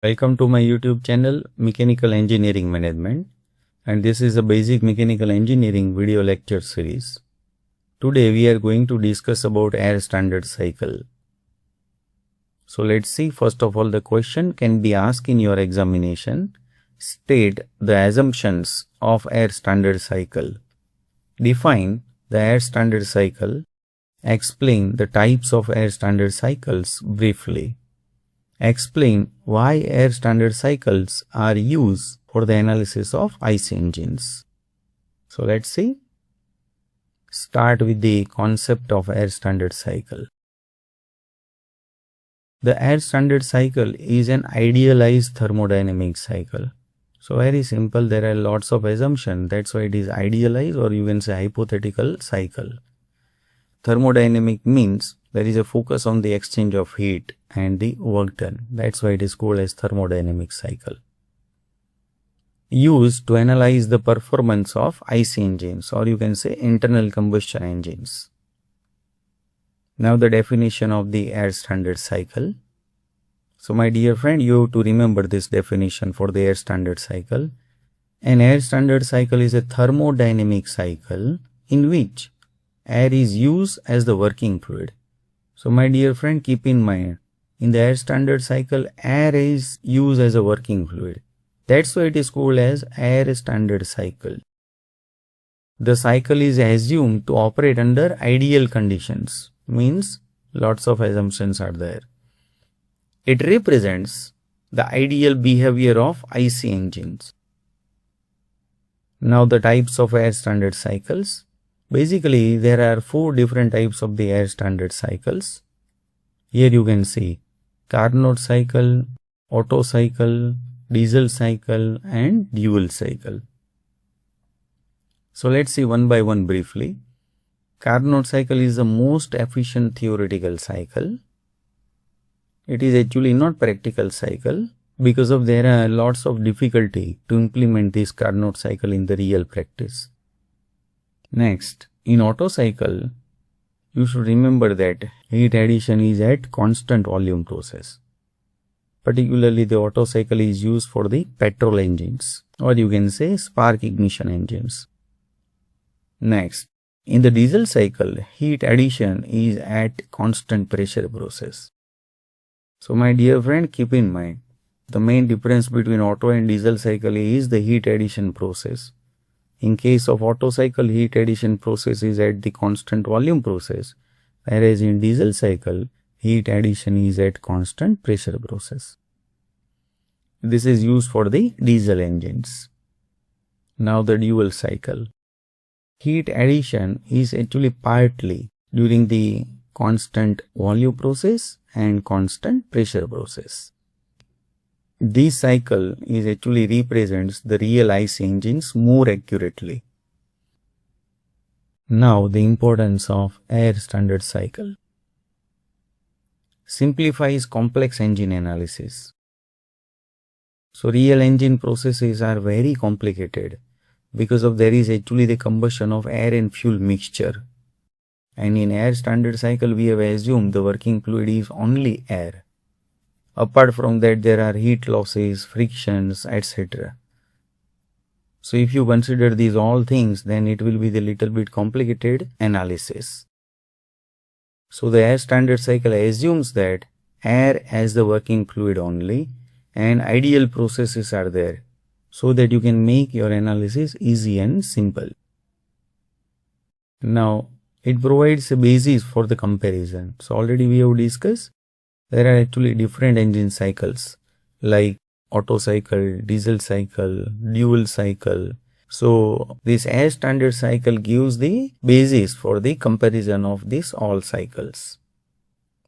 Welcome to my YouTube channel Mechanical Engineering Management, and this is a basic mechanical engineering video lecture series. Today we are going to discuss about air standard cycle. So let's see, first of all, the question can be asked in your examination. State the assumptions of air standard cycle. Define the air standard cycle. Explain the types of air standard cycles briefly. Explain why air standard cycles are used for the analysis of IC engines. So let's see. Start with the concept of air standard cycle. The air standard cycle is an idealized thermodynamic cycle. So very simple, there are lots of assumptions, that's why it is idealized, or you can say hypothetical cycle. Thermodynamic means there is a focus on the exchange of heat and the work done. That's why it is called as thermodynamic cycle. Used to analyze the performance of IC engines, or you can say internal combustion engines. Now the definition of the air standard cycle. So my dear friend, you have to remember this definition for the air standard cycle. An air standard cycle is a thermodynamic cycle in which air is used as the working fluid. So my dear friend, keep in mind, in the air standard cycle, air is used as a working fluid. That's why it is called as air standard cycle. The cycle is assumed to operate under ideal conditions, means lots of assumptions are there. It represents the ideal behavior of IC engines. Now the types of air standard cycles. Basically, there are 4 different types of the air standard cycles. Here you can see Carnot cycle, Otto cycle, diesel cycle and dual cycle. So let's see one by one briefly. Carnot cycle is the most efficient theoretical cycle. It is actually not practical cycle because of there are lots of difficulty to implement this Carnot cycle in the real practice. Next, in Otto cycle, you should remember that heat addition is at constant volume process. Particularly the Otto cycle is used for the petrol engines, or you can say spark ignition engines. Next, in the diesel cycle, heat addition is at constant pressure process. So my dear friend, keep in mind, the main difference between Otto and diesel cycle is the heat addition process. In case of Otto cycle, heat addition process is at the constant volume process, whereas in diesel cycle, heat addition is at constant pressure process. This is used for the diesel engines. Now the dual cycle. Heat addition is actually partly during the constant volume process and constant pressure process. This cycle is actually represents the real IC engines more accurately. Now the importance of air standard cycle. Simplifies complex engine analysis. So real engine processes are very complicated because of there is actually the combustion of air and fuel mixture. And in air standard cycle we have assumed the working fluid is only air. Apart from that, there are heat losses, frictions, etc. So if you consider these all things, then it will be the little bit complicated analysis. So the air standard cycle assumes that air as the working fluid only and ideal processes are there so that you can make your analysis easy and simple. Now it provides a basis for the comparison. So already we have discussed there are actually different engine cycles like Otto cycle, diesel cycle, dual cycle. So this air standard cycle gives the basis for the comparison of these all cycles.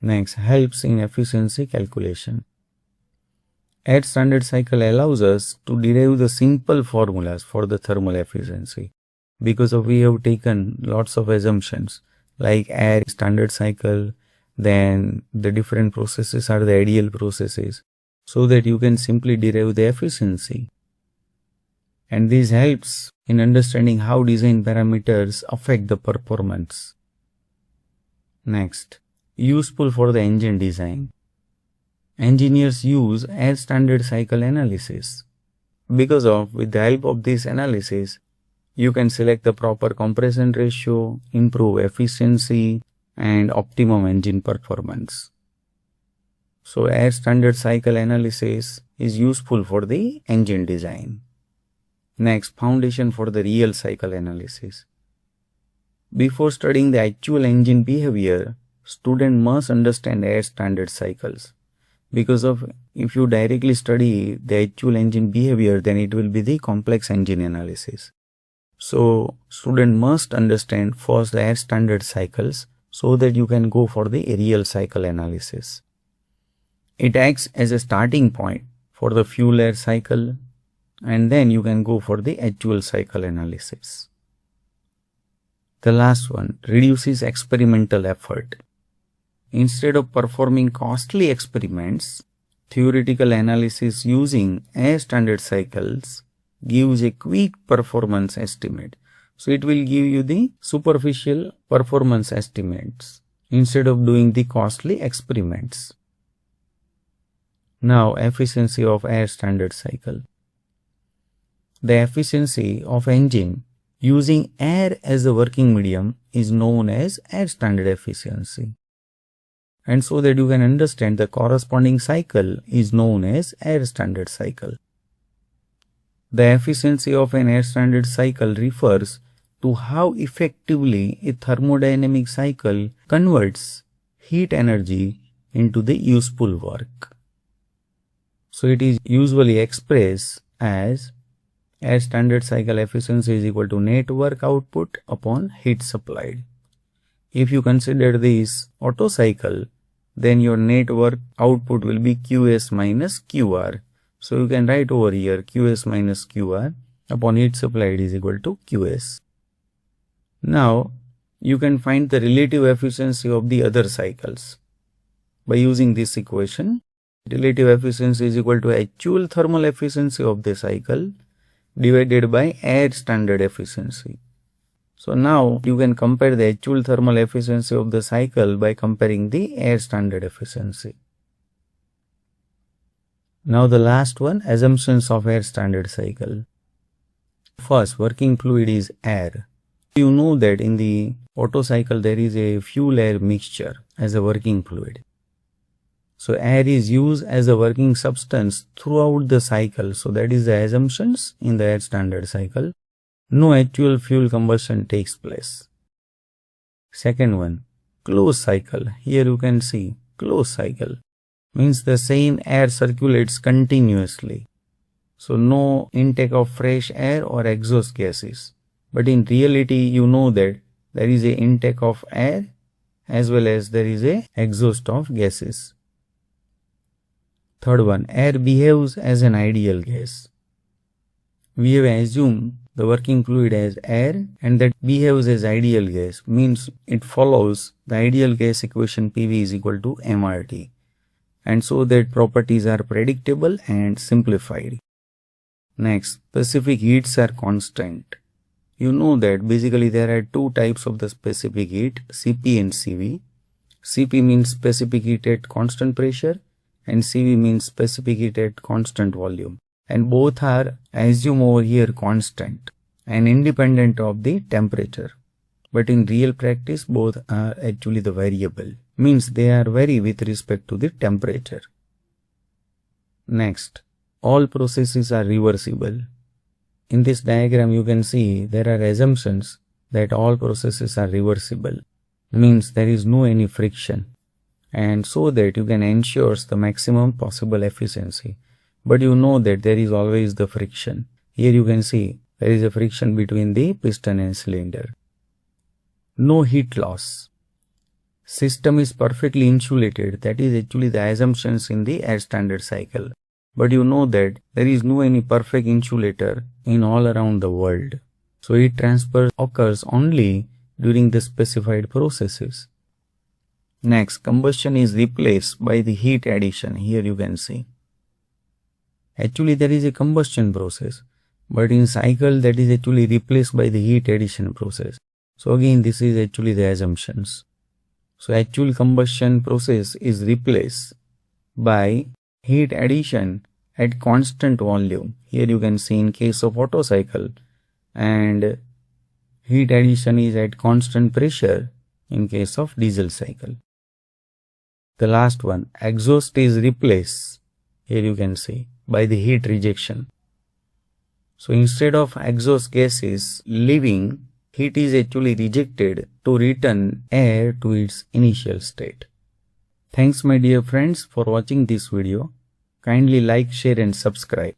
Next, helps in efficiency calculation. Air standard cycle allows us to derive the simple formulas for the thermal efficiency because we have taken lots of assumptions like air standard cycle, then the different processes are the ideal processes, so that you can simply derive the efficiency. And this helps in understanding how design parameters affect the performance. Next, useful for the engine design. engineers use air standard cycle analysis. Because with the help of this analysis, you can select the proper compression ratio, improve efficiency, and optimum engine performance. So air standard cycle analysis is useful for the engine design. Next, foundation for the real cycle analysis. Before studying the actual engine behavior, student must understand air standard cycles. Because if you directly study the actual engine behavior, then it will be the complex engine analysis. So student must understand first the air standard cycles so that you can go for the real cycle analysis. It acts as a starting point for the fuel air cycle, and then you can go for the actual cycle analysis. The last one reduces experimental effort. Instead of performing costly experiments, theoretical analysis using air standard cycles gives a quick performance estimate. So it will give you the superficial performance estimates instead of doing the costly experiments. Now, efficiency of air standard cycle. The efficiency of engine using air as a working medium is known as air standard efficiency. And so that you can understand the corresponding cycle is known as air standard cycle. The efficiency of an air standard cycle refers to how effectively a thermodynamic cycle converts heat energy into the useful work. So it is usually expressed as air standard cycle efficiency is equal to net work output upon heat supplied. If you consider this Otto cycle, then your net work output will be Qs minus Qr. So you can write over here Qs minus Qr upon heat supplied is equal to Qs. Now you can find the relative efficiency of the other cycles by using this equation. Relative efficiency is equal to actual thermal efficiency of the cycle divided by air standard efficiency. So now you can compare the actual thermal efficiency of the cycle by comparing the air standard efficiency. Now the last one, assumptions of air standard cycle. First, working fluid is air. You know that in the Otto cycle there is a fuel air mixture as a working fluid. So air is used as a working substance throughout the cycle. So that is the assumptions in the air standard cycle. No actual fuel combustion takes place. Second one, closed cycle. Here you can see closed cycle means the same air circulates continuously. So no intake of fresh air or exhaust gases. But in reality you know that there is a intake of air as well as there is a exhaust of gases. Third one, air behaves as an ideal gas. We have assumed the working fluid as air and that behaves as ideal gas means it follows the ideal gas equation PV is equal to mRT, and so that properties are predictable and simplified. Next, specific heats are constant. You know that basically there are two types of the specific heat, Cp and Cv. Cp means specific heat at constant pressure and Cv means specific heat at constant volume, and both are assumed over here constant and independent of the temperature. But in real practice both are actually the variable, means they are vary with respect to the temperature. Next, all processes are reversible. In this diagram you can see there are assumptions that all processes are reversible, means there is no any friction, and so that you can ensure the maximum possible efficiency. But you know that there is always the friction. Here you can see there is a friction between the piston and cylinder. No heat loss. System is perfectly insulated. That is actually the assumptions in the air standard cycle. But you know that there is no any perfect insulator in all around the world. So heat transfer occurs only during the specified processes. Next, combustion is replaced by the heat addition. Here you can see. Actually there is a combustion process, but in cycle that is actually replaced by the heat addition process. So again this is actually the assumptions. So actual combustion process is replaced by heat addition at constant volume. Here you can see in case of Otto cycle, and heat addition is at constant pressure in case of diesel cycle. The last one, exhaust is replaced, here you can see, by the heat rejection. So instead of exhaust gases leaving, heat is actually rejected to return air to its initial state. Thanks my dear friends for watching this video. Kindly like, share and subscribe.